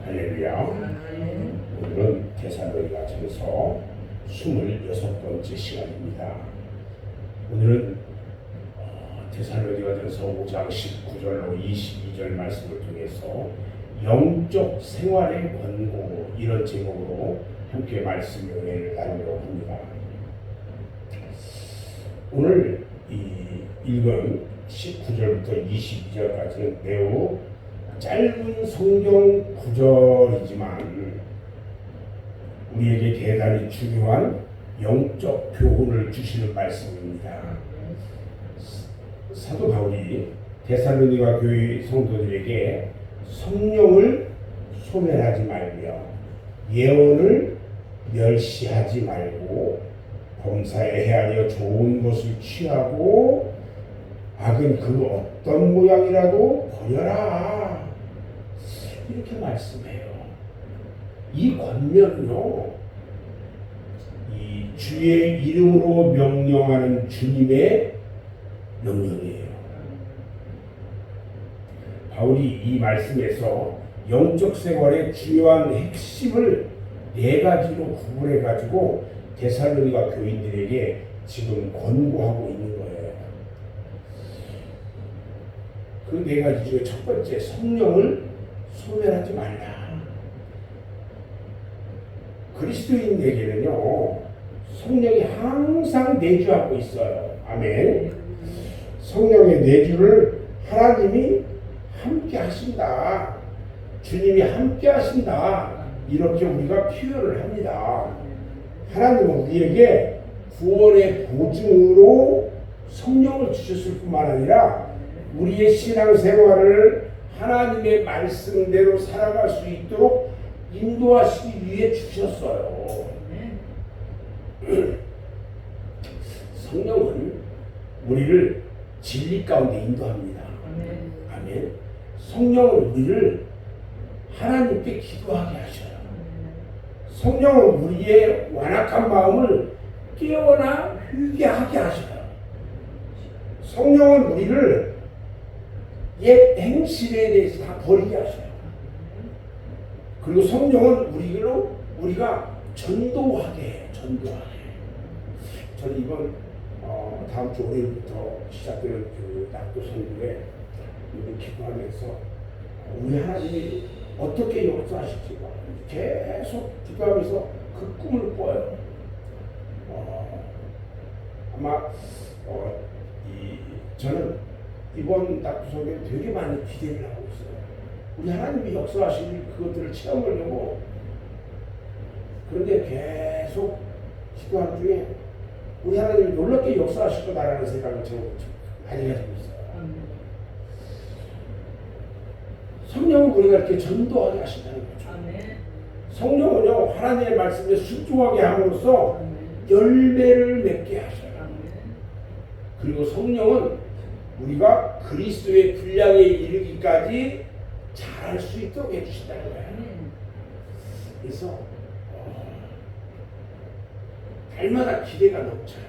할렐루야. 오늘은 데살로니가전서 26번째 시간입니다. 오늘은 데살로니가전서 5장 19절로 22절 말씀을 통해서 영적 생활의 권고, 이런 제목으로 함께 말씀을 나누려고 합니다. 오늘 읽은 19절부터 22절까지는 매우 짧은 성경 구절이지만 우리에게 대단히 중요한 영적 교훈을 주시는 말씀입니다. 사도 바울이 데살로니가 교회 성도들에게 성령을 소멸하지 말고요, 예언을 멸시하지 말고 범사에 헤아려 좋은 것을 취하고 악은 그 어떤 모양이라도 버려라, 이렇게 말씀해요. 이 권면은요, 이 주의 이름으로 명령하는 주님의 명령이에요. 바울이 이 말씀에서 영적 생활의 중요한 핵심을 4가지로 구분해 가지고 데살로니가 교인들에게 지금 권고하고 있는 거예요. 그 4가지 중에 첫 번째, 성령을 소멸하지 말라. 그리스도인에게는요, 성령이 항상 내주하고 있어요. 아멘. 성령의 내주를 하나님이 함께 하신다, 주님이 함께 하신다, 이렇게 우리가 표현을 합니다. 하나님은 우리에게 구원의 보증으로 성령을 주셨을 뿐만 아니라 우리의 신앙생활을 하나님의 말씀대로 살아갈 수 있도록 인도하시기 위해 주셨어요. 성령은 우리를 진리 가운데 인도합니다. 아멘. 성령은 우리를 하나님께 기도하게 하셔요. 성령은 우리의 완악한 마음을 깨어나 회개하게 하셔요. 성령은 우리를 옛 행실에 대해서 다 버리게 하셔요. 그리고 성령은 우리가 전도하게 해요. 전도하게. 저는 이번 다음 주 월요일부터 시작되는 그 낙도 선교에 기도하면서 우리 하나님이 어떻게 역사하실지 계속 기도하면서 그 꿈을 꿔요. 아마 저는 이번 낙도선교에 되게 많이 기대를 하고 있어요. 우리 하나님이 역사하실 그것들을 체험하려고. 그런데 계속 기도하는 중에 우리 하나님이 놀랍게 역사하실 거다라는 생각을 저는 많이 가지고 있어요. 성령은 우리가 이렇게 전도하게 하신다는 거죠. 성령은요, 하나님의 말씀에 순종하게 함으로써 열매를 맺게 하셔요. 그리고 성령은 우리가 그리스도의 분량에 이르기까지 잘할 수 있도록 해주신다는 거예요. 그래서 날마다 기대가 넘쳐요.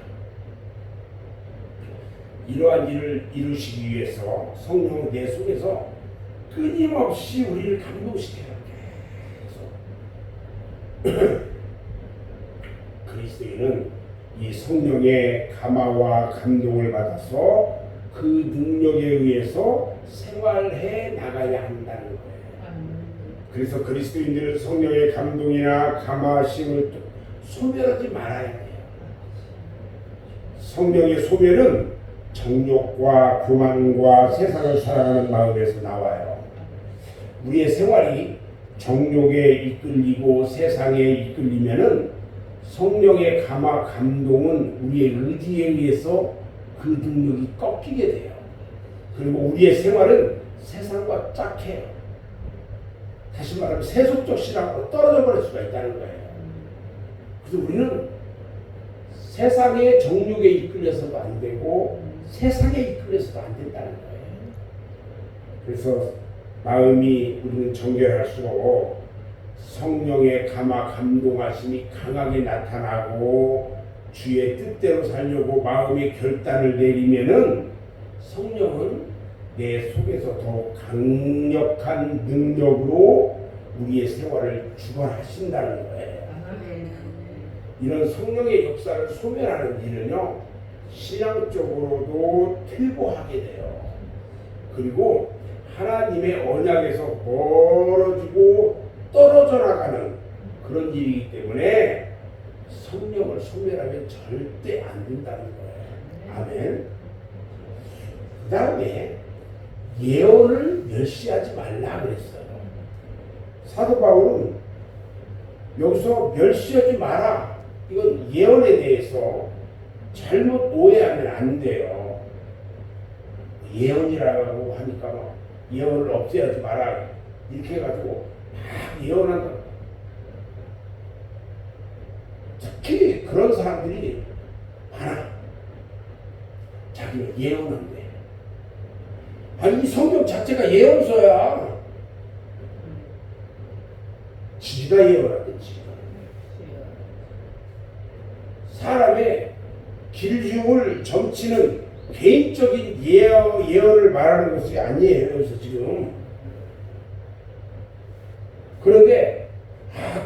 이러한 일을 이루시기 위해서 성령은 내 속에서 끊임없이 우리를 감동시켜요. 그리스도인은 이 성령의 감화와 감동을 받아서 그 능력에 의해서 생활해 나가야 한다는 거예요. 그래서 그리스도인들은 성령의 감동이나 감화심을 소멸하지 말아야 해요. 성령의 소멸은 정욕과 교만과 세상을 사랑하는 마음에서 나와요. 우리의 생활이 정욕에 이끌리고 세상에 이끌리면은 성령의 감화 감동은 우리의 의지에 의해서 그 능력이 꺾이게 돼요. 그리고 우리의 생활은 세상과 짝해요. 다시 말하면 세속적 신앙으로 떨어져 버릴 수가 있다는 거예요. 그래서 우리는 세상의 정욕에 이끌려서도 안 되고 세상에 이끌려서도 안 된다는 거예요. 그래서 마음이 우리는 정결할수록 성령의 감화 감동하심이 강하게 나타나고 주의 뜻대로 살려고 마음의 결단을 내리면은 성령은 내 속에서 더 강력한 능력으로 우리의 생활을 주관하신다는 거예요. 아멘. 이런 성령의 역사를 소멸하는 일은요, 신앙적으로도 퇴보하게 돼요. 그리고 하나님의 언약에서 멀어지고 떨어져 나가는 그런 일이기 때문에 성령을 소멸하면 절대 안 된다는 거예요. 아멘. 그 다음에 예언을 멸시하지 말라 그랬어요. 사도 바울은 여기서 멸시하지 마라. 이건 예언에 대해서 잘못 오해하면 안 돼요. 예언이라고 하니까 막 예언을 없애야지 마라 이렇게 해가지고 막 예언한다. 특히 그런 사람들이 많아. 자기가 예언한대. 아니 이 성경 자체가 예언서야. 지가 예언하대. 지가. 사람의 길흉을 점치는 개인적인 예언을 말하는 것이 아니에요. 여기서 지금. 그런데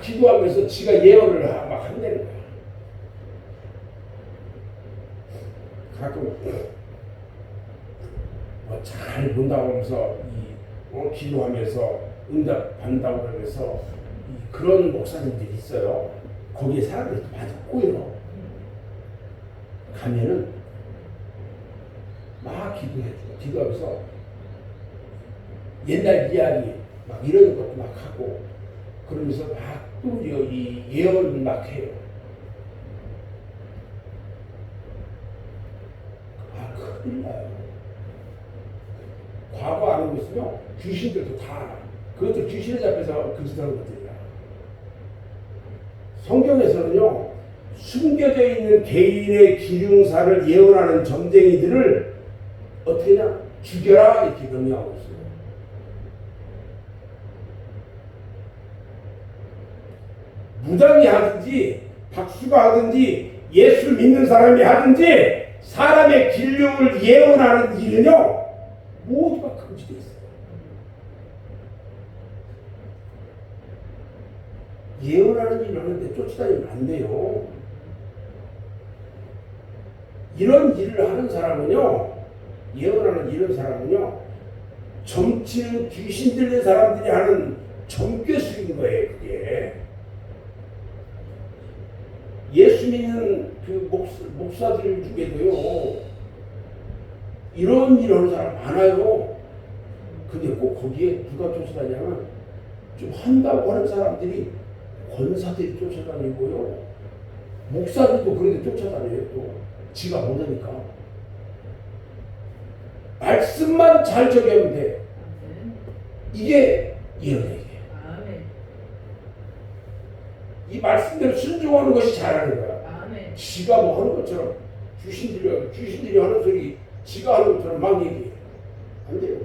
기도하면서 지가 예언을 막 한다는 거야. 가끔 잘 본다고 하면서 기도하면서 응답한다고 그러면서 그런 목사님들이 있어요. 거기에 사람들이 많이 꼬여. 가면은 막 기도해줘. 기도하면서 옛날 이야기 막 이런 것도 막 하고 그러면서 막 또 이 예언을 막 해요. 큰일 나요. 과거 아는 것은요, 귀신들도 다 알아. 그것도 귀신에 잡혀서 그짓하는 것들이야. 성경에서는요, 숨겨져 있는 개인의 기륭사를 예언하는 점쟁이들을 어떻게 하냐? 죽여라 이렇게 명령하고 있어요. 무당이 하든지 박수가 하든지 예수 믿는 사람이 하든지 사람의 길흉을 예언하는 일은요 모두가 금지되어 있어요. 예언하는 일을 하는데 쫓아다니면 안 돼요. 이런 일을 하는 사람은요, 예언하는 이런 사람은요, 점치는 귀신 들린 사람들이 하는 점괘술인 거예요. 그게 예수 믿는 그 목사들 중에도요 이런 일을 하는 사람 많아요. 근데 꼭 거기에 누가 쫓아다니냐면 좀 한다고 하는 사람들이 권사들이 쫓아다니고요, 목사들도 그런데 쫓아다녀요. 또 지가 못하니까 말씀만 잘 적용하면 돼. 이게 예언이에요. 이 말씀대로 순종하는 것이 잘하는 거야. 아멘. 지가 뭐 하는 것처럼 귀신들이 하는 소리 지가 하는 것처럼 막 얘기해. 안 돼요.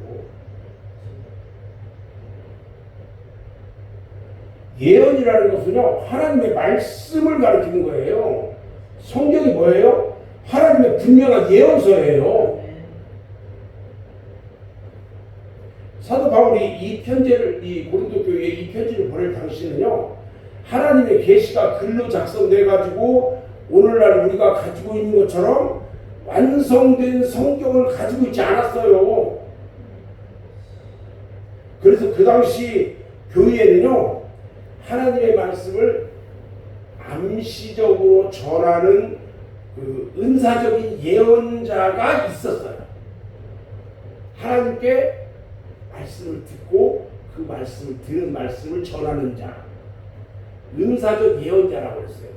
예언이라는 것은요, 하나님의 말씀을 가르치는 거예요. 성경이 뭐예요? 하나님의 분명한 예언서예요. 사도 바울이 이 편지를, 이 고린도 교회에 이 편지를 보낼 당시는요, 하나님의 계시가 글로 작성돼 가지고 오늘날 우리가 가지고 있는 것처럼 완성된 성경을 가지고 있지 않았어요. 그래서 그 당시 교회에는요, 하나님의 말씀을 암시적으로 전하는 그 은사적인 예언자가 있었어요. 하나님께 말씀을 듣고 그 말씀을 들은 말씀을 전하는 자, 은사적 예언자라고 했어요.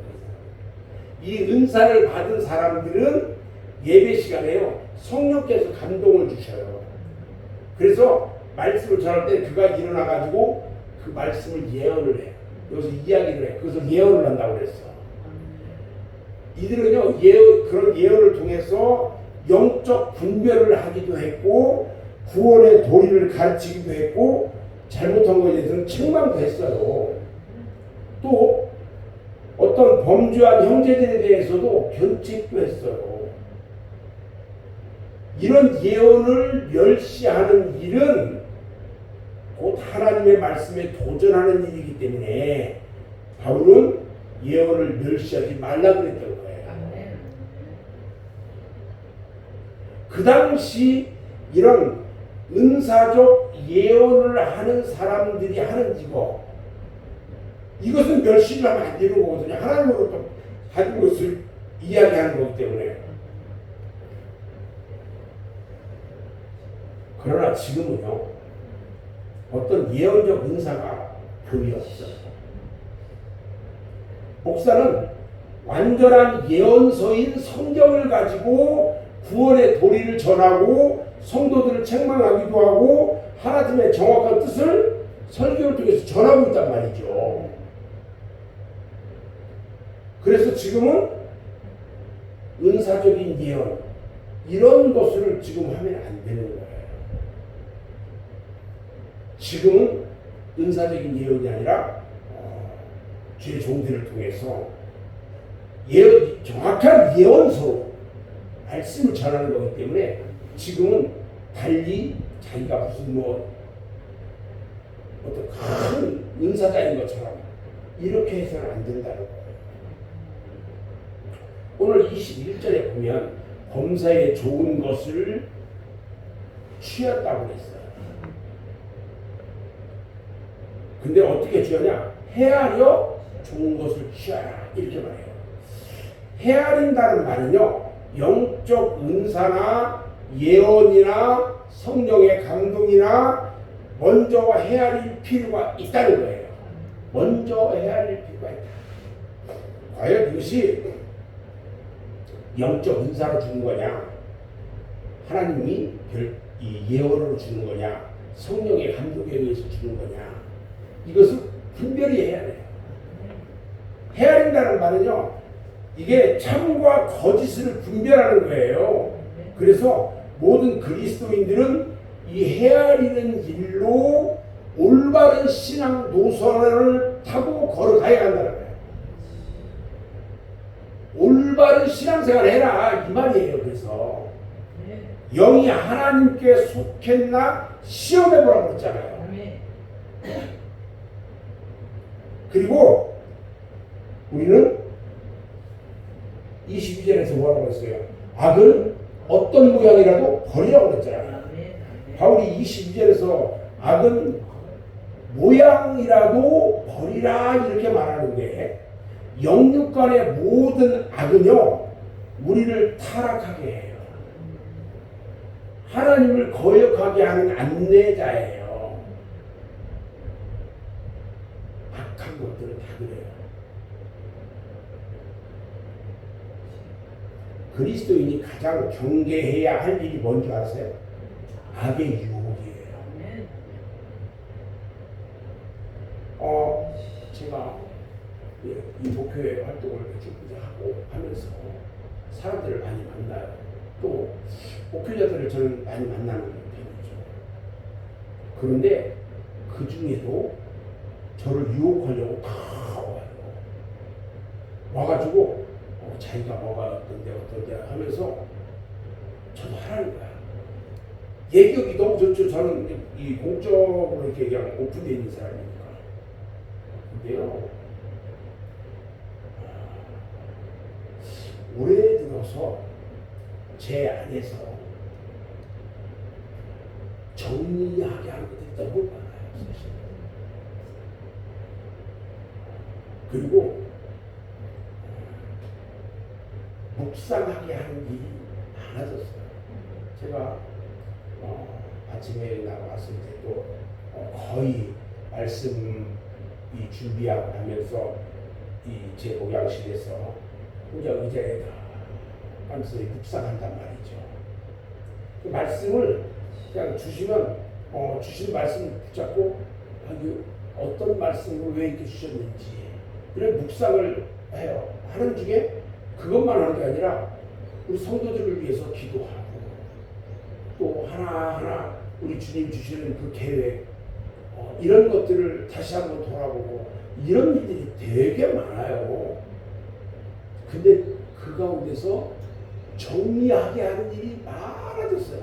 이 은사를 받은 사람들은 예배 시간에요, 성령께서 감동을 주셔요. 그래서 말씀을 전할 때 그가 일어나 가지고 그 말씀을 예언을 해. 여기서 이야기를 해. 그래서 예언을 한다고 그랬어. 이들은요, 그런 예언을 통해서 영적 분별을 하기도 했고, 구원의 도리를 가르치기도 했고, 잘못한 것에 대해서는 책망도 했어요. 또 어떤 범죄한 형제들에 대해서도 견책도 했어요. 이런 예언을 멸시하는 일은 곧 하나님의 말씀에 도전하는 일이기 때문에 바울은 예언을 멸시하지 말라 그랬던 거예요. 그 당시 이런 은사적 예언을 하는 사람들이 하는 이거, 이것은 멸시를 하면 안 되는 거거든요. 하나님으로부터 받은 것을 이야기하는 거기 때문에. 그러나 지금은요, 어떤 예언적 은사가 거의 없어요. 목사는 완전한 예언서인 성경을 가지고 구원의 도리를 전하고 성도들을 책망하기도 하고 하나님의 정확한 뜻을 설교를 통해서 전하고 있단 말이죠. 그래서 지금은 은사적인 예언, 이런 것을 지금 하면 안 되는 거예요. 지금은 은사적인 예언이 아니라 주의 종들을 통해서 정확한 예언서로 말씀을 전하는 거기 때문에 지금은 달리 자기가 무슨 어떤 큰 은사자인 것처럼 이렇게 해서는 안 된다는 거예요. 오늘 21절에 보면 범사에 좋은 것을 취했다고 했어요. 근데 어떻게 취하냐? 헤아려 좋은 것을 취하라 이렇게 말해요. 헤아린다는 말은요, 영적 은사나 예언이나 성령의 감동이나 먼저 헤아릴 필요가 있다는 거예요. 먼저 헤아릴 필요가 있다. 과연 이것이 영적 은사로 주는 거냐, 하나님이 이 예언으로 주는 거냐, 성령의 감동에 의해서 주는 거냐, 이것을 분별히 해야 돼요. 헤아린다는 말은요, 이게 참과 거짓을 분별하는 거예요. 그래서 모든 그리스도인들은 이 헤아리는 일로 올바른 신앙 노선을 타고 걸어가야 한다는 거예요. 올바른 신앙생활 해라 이 말이에요. 그래서 영이 하나님께 속했나 시험해보라고 했잖아요. 그리고 우리는 22절에서 뭐라고 했어요? 악을 어떤 모양이라도 버리라고 그랬잖아요. 바울이 22절에서 악은 모양이라도 버리라 이렇게 말하는데, 영육간의 모든 악은요, 우리를 타락하게 해요. 하나님을 거역하게 하는 안내자예요. 악한 것들은 다 그래요. 그리스도인이 가장 경계해야 할 일이 뭔지 아세요? 악의 유혹이에요. 제가 이 목회 활동을 이제 하고 하면서 사람들을 많이 만나요. 또 목회자들을 저는 많이 만나는 편이죠. 그런데 그 중에도 저를 유혹하려고 다 와요. 와가지고 자기가 뭐가 어떤데 하면서 저도 하라는 거야. 얘기하기 너무 좋죠. 저는 이 공적으로 이렇게 그냥 오픈되어 있는 사람이니까. 근데요, 올해 들어서 제 안에서 정리하게 하는 것들이 너무 많아요. 사실. 그리고 묵상하게 하는 일이 많아졌어요. 제가 아침에 나왔을 때도 거의 말씀 준비하고 하면서 제 목양실에서 혼자 의자에 앉아서 묵상한단 말이죠. 그 말씀을 그냥 주시면 주신 말씀을 붙잡고 어떤 말씀을 왜 이렇게 주셨는지 이런 묵상을 해요. 하는 중에 그것만 하는 게 아니라 우리 성도들을 위해서 기도하고 또 하나하나 우리 주님 주시는 그 계획 이런 것들을 다시 한번 돌아보고 이런 일들이 되게 많아요. 근데 그 가운데서 정리하게 하는 일이 많아졌어요.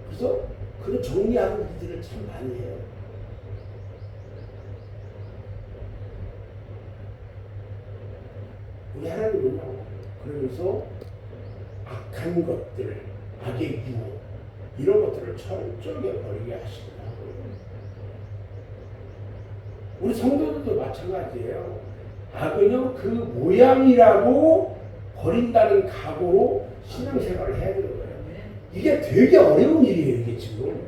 그래서 그런 정리하는 일들을 참 많이 해요. 우리 하나님은요, 그러면서 악한 것들, 악의 유혹, 이런 것들을 철저하게 버리게 하시더라고요. 우리 성도들도 마찬가지예요. 악은요, 그 모양이라도 버린다는 각오로 신앙생활을 해야 되는 거예요. 이게 되게 어려운 일이에요, 이게 지금.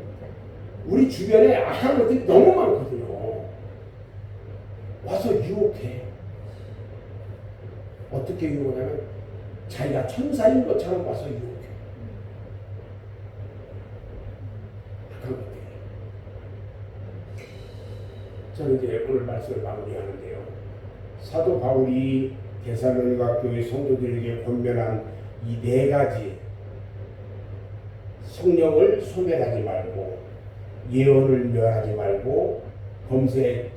우리 주변에 악한 것들이 너무 많거든요. 와서 유혹해. 어떻게 유혹하냐면 자기가 천사인 것처럼 와서 유혹해. 악한 것들이. 저는 이제 오늘 말씀을 마무리하는데요. 사도 바울이 데살로니가 교회 성도들에게 권면한 이 네 가지 성령을 소멸하지 말고, 예언을 멸하지 말고, 범죄에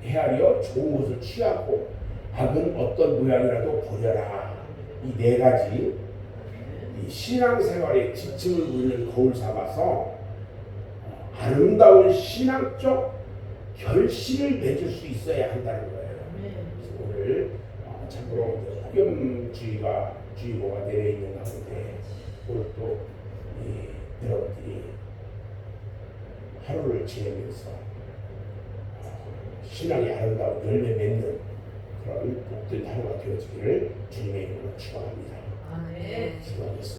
헤아려 좋은 것을 취하고, 악은 어떤 모양이라도 버려라. 이 네 가지 이 신앙생활의 지침을 우리는 거울 삼아서 아름다운 신앙적 결실을 맺을 수 있어야 한다는 거예요. 그래서 오늘 참으로 폭염주의가 주의보가 내려있는 가운데 오늘 또 여러분들이 하루를 지내면서 신앙이 아름다운 열매 맺는 그런 복된 하루가 되어지기를 주님의 이름으로 축원합니다. 네. 기도하겠습니다.